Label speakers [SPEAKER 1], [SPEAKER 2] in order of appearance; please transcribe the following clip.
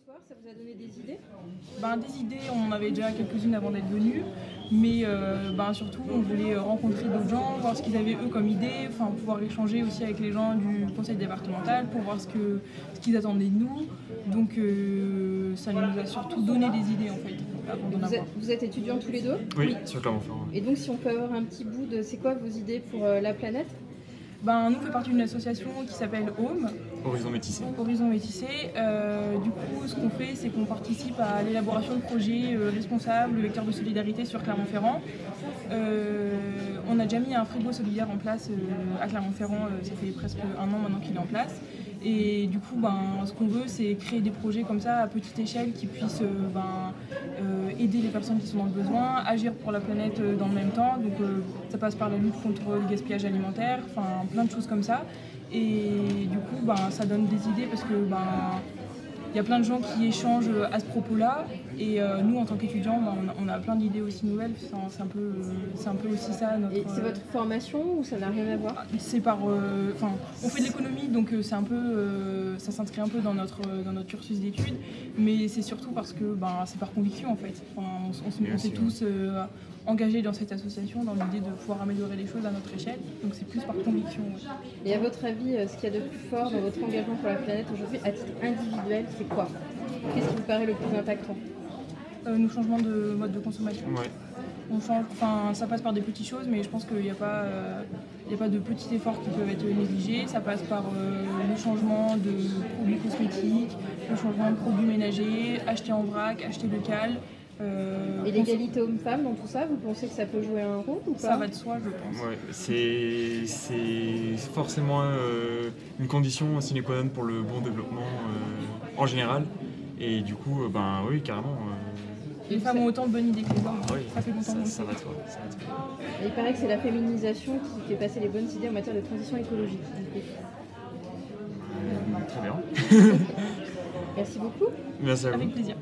[SPEAKER 1] soir, ça vous a donné des idées?
[SPEAKER 2] Des idées, on en avait déjà quelques-unes avant d'être venus, mais surtout on voulait rencontrer d'autres gens, voir ce qu'ils avaient eux comme idées, pouvoir échanger aussi avec les gens du conseil départemental pour voir ce qu'ils attendaient de nous. Donc ça nous a surtout donné des idées en fait.
[SPEAKER 1] Vous êtes étudiants tous les deux?
[SPEAKER 3] Oui, sur Clermont-Ferrand.
[SPEAKER 1] Et donc si on peut avoir un petit bout de c'est quoi vos idées pour la planète?
[SPEAKER 2] Nous, on fait partie d'une association qui s'appelle Home.
[SPEAKER 3] Horizon Métissé.
[SPEAKER 2] Horizon Métissé. Du coup, ce qu'on fait, c'est qu'on participe à l'élaboration de projets responsables, vecteurs de solidarité sur Clermont-Ferrand. On a déjà mis un frigo solidaire en place à Clermont-Ferrand, ça fait presque un an maintenant qu'il est en place. Et du coup, ce qu'on veut, c'est créer des projets comme ça à petite échelle qui puissent aider les personnes qui sont dans le besoin, agir pour la planète dans le même temps. Donc ça passe par la lutte contre le gaspillage alimentaire, plein de choses comme ça. Et du coup, ça donne des idées parce que il y a plein de gens qui échangent à ce propos-là. Et nous, en tant qu'étudiants, on a plein d'idées aussi nouvelles. C'est un peu aussi ça.
[SPEAKER 1] Et c'est votre formation ou ça n'a rien à voir?
[SPEAKER 2] C'est on fait de l'économie, donc c'est un peu, ça s'inscrit un peu dans notre cursus d'études. Mais c'est surtout parce que c'est par conviction en fait. On s'est tous engagés dans cette association dans l'idée de pouvoir améliorer les choses à notre échelle. Donc c'est plus par conviction. Ouais.
[SPEAKER 1] Et à votre avis, ce qu'il y a de plus fort dans votre engagement pour la planète aujourd'hui, à titre individuel, c'est quoi? Qu'est-ce qui vous paraît le plus impactant?
[SPEAKER 2] Nos changements de mode de consommation.
[SPEAKER 3] Ouais.
[SPEAKER 2] On change, ça passe par des petites choses, mais je pense qu'il n'y a pas de petits efforts qui peuvent être négligés. Ça passe par le changement de produits cosmétiques, le changement de produits ménagers, acheter en vrac, acheter local.
[SPEAKER 1] Et l'égalité homme-femme dans tout ça, vous pensez que ça peut jouer un rôle ou pas?
[SPEAKER 2] Ça va de soi, je pense.
[SPEAKER 3] Ouais, c'est forcément une condition sine qua non pour le bon développement en général. Et du coup, oui, carrément.
[SPEAKER 1] Et
[SPEAKER 2] les femmes ont autant de bonnes idées que les hommes.
[SPEAKER 3] Oui,
[SPEAKER 2] ça fait longtemps.
[SPEAKER 3] Ça va de soi.
[SPEAKER 1] Et il paraît que c'est la féminisation qui fait passer les bonnes idées en matière de transition écologique.
[SPEAKER 3] Très bien.
[SPEAKER 1] Merci beaucoup.
[SPEAKER 3] Merci à vous.
[SPEAKER 2] Avec plaisir.